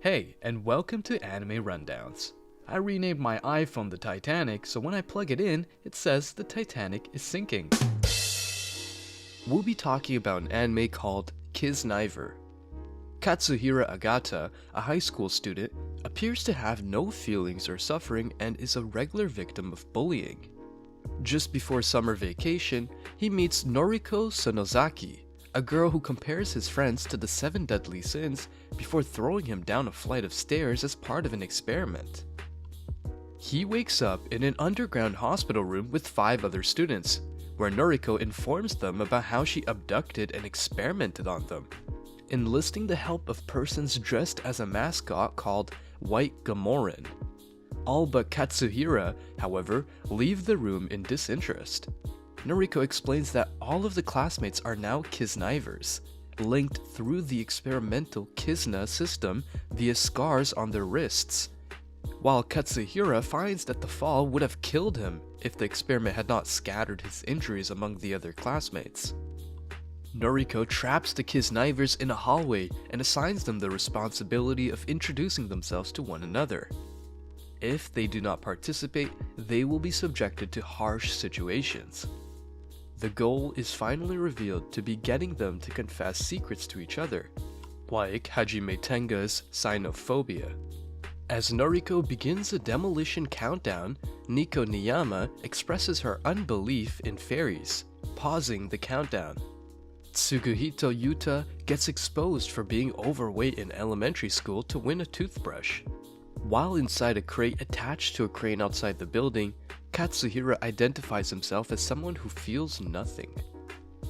Hey, and welcome to Anime Rundowns. I renamed my iPhone the Titanic, so when I plug it in, it says the Titanic is sinking. We'll be talking about an anime called Kiznaiver. Katsuhira Agata, a high school student, appears to have no feelings or suffering and is a regular victim of bullying. Just before summer vacation, he meets Noriko Sonozaki, a girl who compares his friends to the 7 deadly sins before throwing him down a flight of stairs as part of an experiment. He wakes up in an underground hospital room with 5 other students, where Noriko informs them about how she abducted and experimented on them, enlisting the help of persons dressed as a mascot called White Gamoran. All but Katsuhira, however, leave the room in disinterest. Noriko explains that all of the classmates are now Kiznaivers, linked through the experimental Kizna system via scars on their wrists, while Katsuhira finds that the fall would have killed him if the experiment had not scattered his injuries among the other classmates. Noriko traps the Kiznaivers in a hallway and assigns them the responsibility of introducing themselves to one another. If they do not participate, they will be subjected to harsh situations. The goal is finally revealed to be getting them to confess secrets to each other, like Hajime Tenga's Sinophobia. As Noriko begins a demolition countdown, Nico Niyama expresses her unbelief in fairies, pausing the countdown. Tsuguhito Yuta gets exposed for being overweight in elementary school to win a toothbrush. While inside a crate attached to a crane outside the building, Katsuhira identifies himself as someone who feels nothing.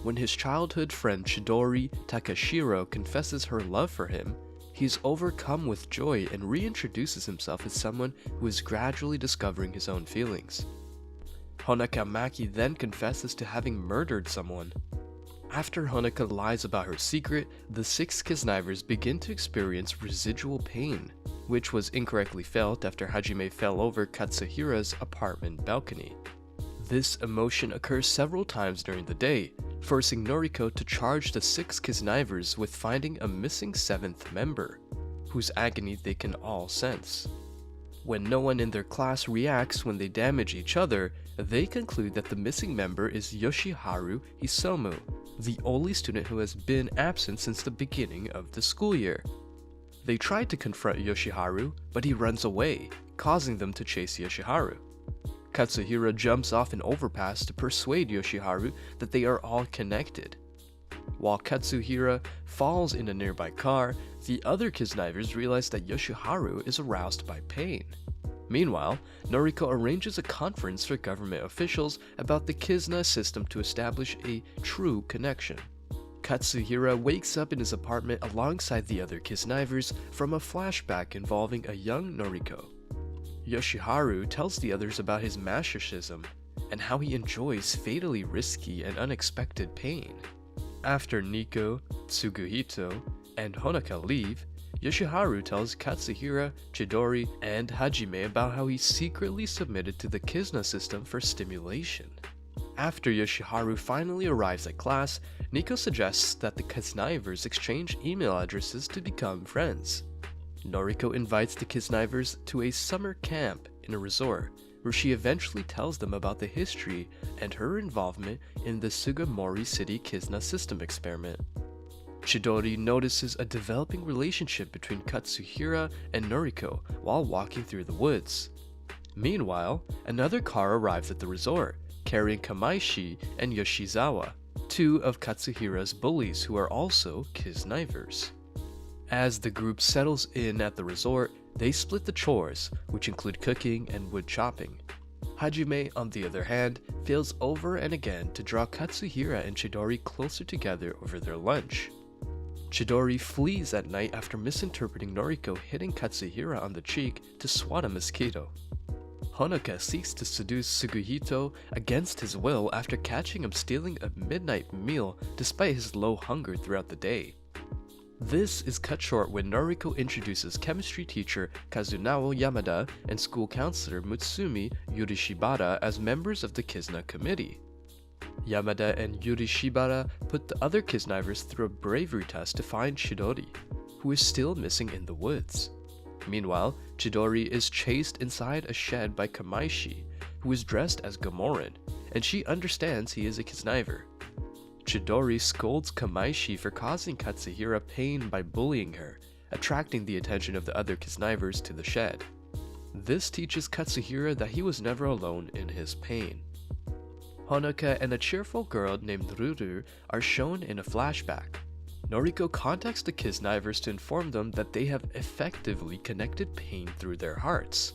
When his childhood friend Chidori Takashiro confesses her love for him, he is overcome with joy and reintroduces himself as someone who is gradually discovering his own feelings. Honoka Maki then confesses to having murdered someone. After Honoka lies about her secret, the 6 Kiznaivers begin to experience residual pain, which was incorrectly felt after Hajime fell over Katsuhira's apartment balcony. This emotion occurs several times during the day, forcing Noriko to charge the 6 Kiznaivers with finding a missing 7th member, whose agony they can all sense. When no one in their class reacts when they damage each other, they conclude that the missing member is Yoshiharu Hisomu, the only student who has been absent since the beginning of the school year. They try to confront Yoshiharu, but he runs away, causing them to chase Yoshiharu. Katsuhira jumps off an overpass to persuade Yoshiharu that they are all connected. While Katsuhira falls in a nearby car, the other Kiznaivers realize that Yoshiharu is aroused by pain. Meanwhile, Noriko arranges a conference for government officials about the Kizna system to establish a true connection. Katsuhira wakes up in his apartment alongside the other Kiznaivers from a flashback involving a young Noriko. Yoshiharu tells the others about his masochism and how he enjoys fatally risky and unexpected pain. After Nico, Tsuguhito, and Honoka leave, Yoshiharu tells Katsuhira, Chidori, and Hajime about how he secretly submitted to the Kizna system for stimulation. After Yoshiharu finally arrives at class, Nico suggests that the Kiznaivers exchange email addresses to become friends. Noriko invites the Kiznaivers to a summer camp in a resort, where she eventually tells them about the history and her involvement in the Sugimori City Kizna system experiment. Chidori notices a developing relationship between Katsuhira and Noriko while walking through the woods. Meanwhile, another car arrives at the resort, carrying Kamaishi and Yoshizawa, 2 of Katsuhira's bullies who are also Kiznaivers. As the group settles in at the resort, they split the chores, which include cooking and wood chopping. Hajime, on the other hand, fails over and again to draw Katsuhira and Chidori closer together over their lunch. Chidori flees at night after misinterpreting Noriko hitting Katsuhira on the cheek to swat a mosquito. Honoka seeks to seduce Tsuguhito against his will after catching him stealing a midnight meal despite his low hunger throughout the day. This is cut short when Noriko introduces chemistry teacher Kazunao Yamada and school counselor Mutsumi Yurishibara as members of the Kizna committee. Yamada and Yurishibara put the other Kiznaivers through a bravery test to find Chidori, who is still missing in the woods. Meanwhile, Chidori is chased inside a shed by Kamaishi, who is dressed as Gamoran, and she understands he is a Kiznaiver. Chidori scolds Kamaishi for causing Katsuhira pain by bullying her, attracting the attention of the other Kiznaivers to the shed. This teaches Katsuhira that he was never alone in his pain. Honoka and a cheerful girl named Ruru are shown in a flashback. Noriko contacts the Kiznaivers to inform them that they have effectively connected pain through their hearts.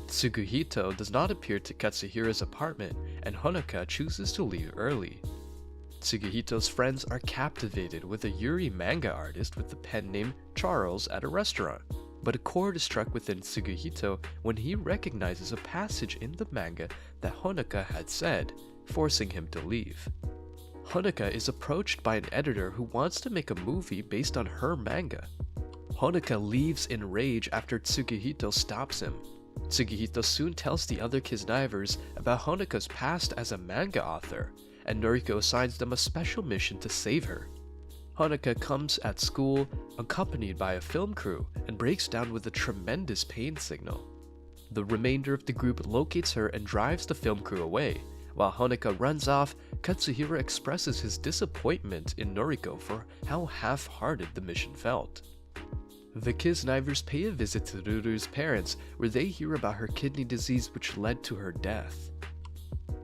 Tsuguhito does not appear to Katsuhira's apartment, and Honoka chooses to leave early. Tsuguhito's friends are captivated with a Yuri manga artist with the pen name Charles at a restaurant, but a chord is struck within Tsuguhito when he recognizes a passage in the manga that Honoka had said, forcing him to leave. Honoka is approached by an editor who wants to make a movie based on her manga. Honoka leaves in rage after Tsuguhito stops him. Tsuguhito soon tells the other Kiznaivers about Honoka's past as a manga author, and Noriko assigns them a special mission to save her. Honoka comes at school accompanied by a film crew and breaks down with a tremendous pain signal. The remainder of the group locates her and drives the film crew away. While Honoka runs off, Katsuhira expresses his disappointment in Noriko for how half-hearted the mission felt. The Kiznaivers pay a visit to Ruru's parents, where they hear about her kidney disease which led to her death.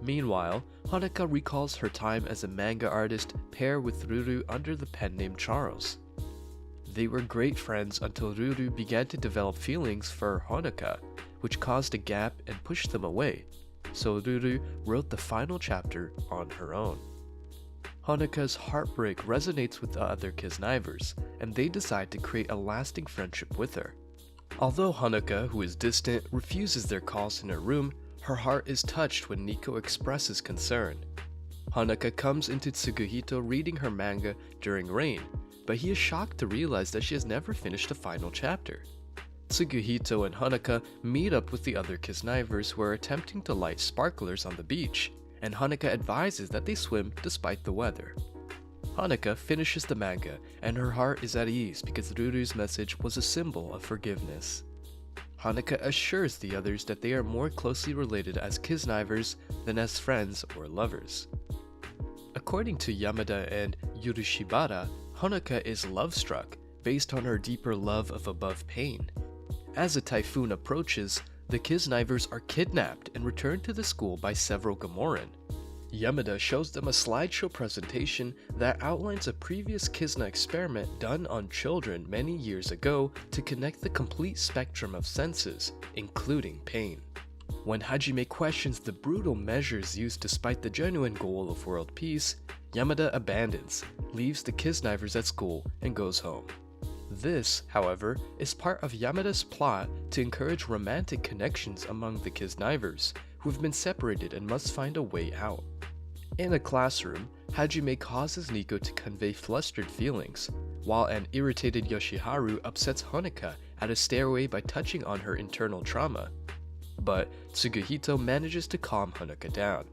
Meanwhile, Honoka recalls her time as a manga artist paired with Ruru under the pen name Charles. They were great friends until Ruru began to develop feelings for Honoka, which caused a gap and pushed them away, so Ruru wrote the final chapter on her own. Honoka's heartbreak resonates with the other Kiznaivers, and they decide to create a lasting friendship with her. Although Honoka, who is distant, refuses their calls in her room, her heart is touched when Nico expresses concern. Honoka comes into Tsuguhito reading her manga during rain, but he is shocked to realize that she has never finished the final chapter. Tsuguhito and Honoka meet up with the other Kiznaivers who are attempting to light sparklers on the beach, and Honoka advises that they swim despite the weather. Honoka finishes the manga, and her heart is at ease because Ruru's message was a symbol of forgiveness. Honoka assures the others that they are more closely related as Kiznaivers than as friends or lovers. According to Yamada and Yurushibara, Honoka is love-struck based on her deeper love of above pain. As a typhoon approaches, the Kiznaivers are kidnapped and returned to the school by several Gamoran. Yamada shows them a slideshow presentation that outlines a previous Kizna experiment done on children many years ago to connect the complete spectrum of senses, including pain. When Hajime questions the brutal measures used despite the genuine goal of world peace, Yamada abandons, leaves the Kiznaivers at school, and goes home. This, however, is part of Yamada's plot to encourage romantic connections among the Kiznaivers, who have been separated and must find a way out. In a classroom, Hajime causes Nico to convey flustered feelings, while an irritated Yoshiharu upsets Honoka at a stairway by touching on her internal trauma. But Tsuguhito manages to calm Honoka down.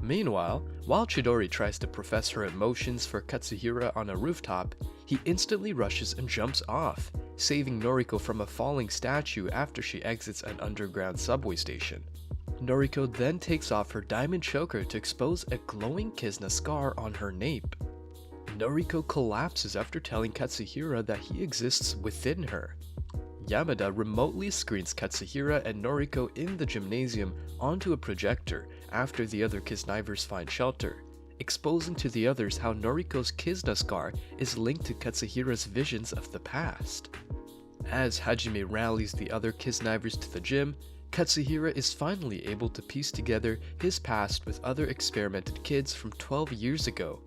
Meanwhile, while Chidori tries to profess her emotions for Katsuhira on a rooftop, he instantly rushes and jumps off, saving Noriko from a falling statue after she exits an underground subway station. Noriko then takes off her diamond choker to expose a glowing Kizna scar on her nape. Noriko collapses after telling Katsuhira that he exists within her. Yamada remotely screens Katsuhira and Noriko in the gymnasium onto a projector after the other Kiznaivers find shelter, exposing to the others how Noriko's Kizna scar is linked to Katsuhira's visions of the past. As Hajime rallies the other Kiznaivers to the gym, Katsuhira is finally able to piece together his past with other experimented kids from 12 years ago.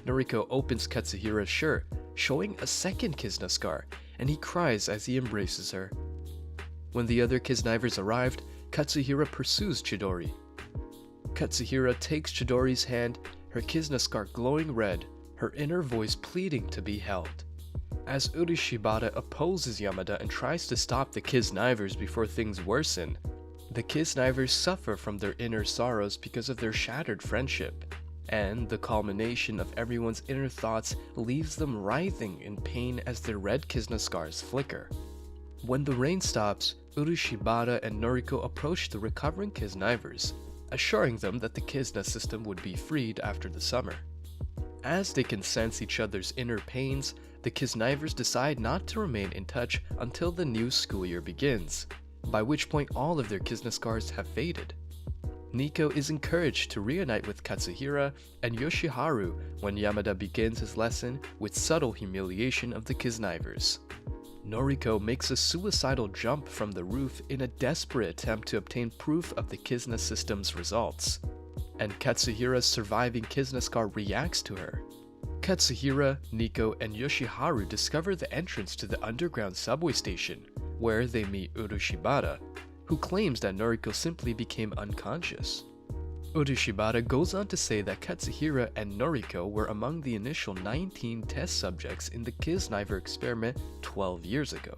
Noriko opens Katsuhira's shirt, showing a second Kizna scar, and he cries as he embraces her. When the other Kiznaivers arrived, Katsuhira pursues Chidori. Katsuhira takes Chidori's hand, her Kizna scar glowing red, her inner voice pleading to be held. As Urishibata opposes Yamada and tries to stop the Kiznaivers before things worsen, the Kiznaivers suffer from their inner sorrows because of their shattered friendship, and the culmination of everyone's inner thoughts leaves them writhing in pain as their red Kizna scars flicker. When the rain stops, Urushibata and Noriko approach the recovering Kiznaivers, assuring them that the Kizna system would be freed after the summer. As they can sense each other's inner pains, the Kiznaivers decide not to remain in touch until the new school year begins, by which point all of their Kizna scars have faded. Nico is encouraged to reunite with Katsuhira and Yoshiharu when Yamada begins his lesson with subtle humiliation of the Kiznaivers. Noriko makes a suicidal jump from the roof in a desperate attempt to obtain proof of the Kizna system's results, and Katsuhira's surviving Kizna scar reacts to her. Katsuhira, Nico, and Yoshiharu discover the entrance to the underground subway station, where they meet Urushibata, who claims that Noriko simply became unconscious. Urushibata goes on to say that Katsuhira and Noriko were among the initial 19 test subjects in the Kiznaiver experiment 12 years ago.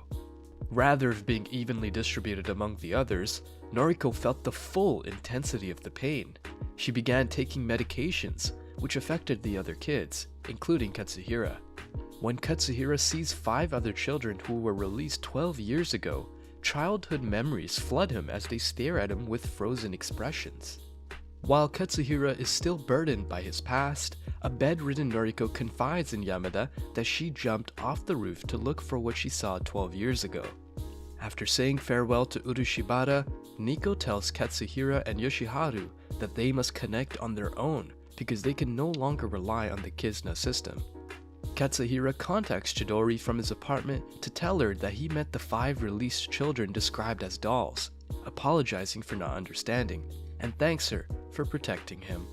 Rather than being evenly distributed among the others, Noriko felt the full intensity of the pain. She began taking medications, which affected the other kids, including Katsuhira. When Katsuhira sees 5 other children who were released 12 years ago, childhood memories flood him as they stare at him with frozen expressions. While Katsuhira is still burdened by his past, a bedridden Noriko confides in Yamada that she jumped off the roof to look for what she saw 12 years ago. After saying farewell to Urushibata, Nico tells Katsuhira and Yoshiharu that they must connect on their own because they can no longer rely on the Kizna system. Katsuhira contacts Chidori from his apartment to tell her that he met the 5 released children described as dolls, apologizing for not understanding, and thanks her for protecting him.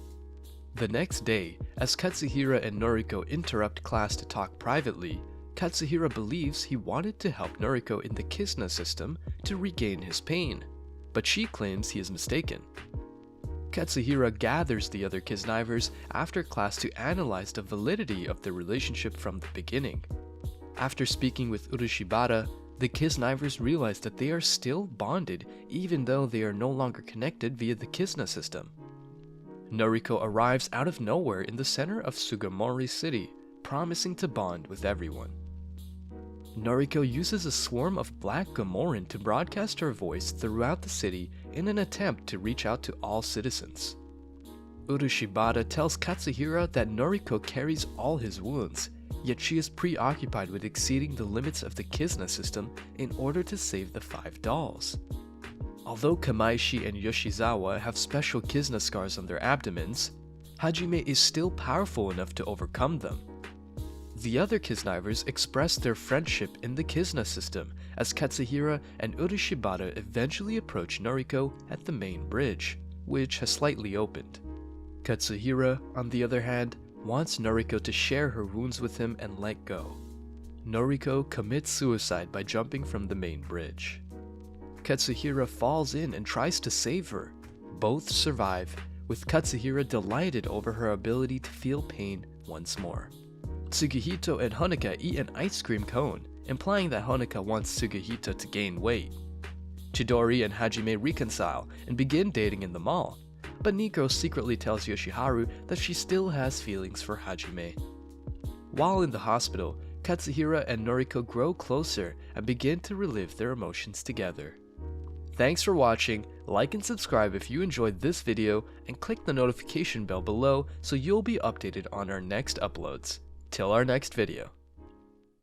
The next day, as Katsuhira and Noriko interrupt class to talk privately, Katsuhira believes he wanted to help Noriko in the Kizna system to regain his pain, but she claims he is mistaken. Katsuhira gathers the other Kiznaivers after class to analyze the validity of the relationship from the beginning. After speaking with Urushibata, the Kiznaivers realize that they are still bonded even though they are no longer connected via the Kizna system. Noriko arrives out of nowhere in the center of Sugimori City, promising to bond with everyone. Noriko uses a swarm of black Gamoran to broadcast her voice throughout the city in an attempt to reach out to all citizens. Urushibata tells Katsuhira that Noriko carries all his wounds, yet she is preoccupied with exceeding the limits of the Kizna system in order to save the 5 dolls. Although Kamaishi and Yoshizawa have special Kizna scars on their abdomens, Hajime is still powerful enough to overcome them. The other Kiznaivers express their friendship in the Kizna system as Katsuhira and Urushibata eventually approach Noriko at the main bridge, which has slightly opened. Katsuhira, on the other hand, wants Noriko to share her wounds with him and let go. Noriko commits suicide by jumping from the main bridge. Katsuhira falls in and tries to save her. Both survive, with Katsuhira delighted over her ability to feel pain once more. Tsugihito and Honoka eat an ice cream cone, implying that Honoka wants Tsugihito to gain weight. Chidori and Hajime reconcile and begin dating in the mall, but Nico secretly tells Yoshiharu that she still has feelings for Hajime. While in the hospital, Katsuhira and Noriko grow closer and begin to relive their emotions together. Thanks for watching, like and subscribe if you enjoyed this video, and click the notification bell below so you'll be updated on our next uploads. Till our next video.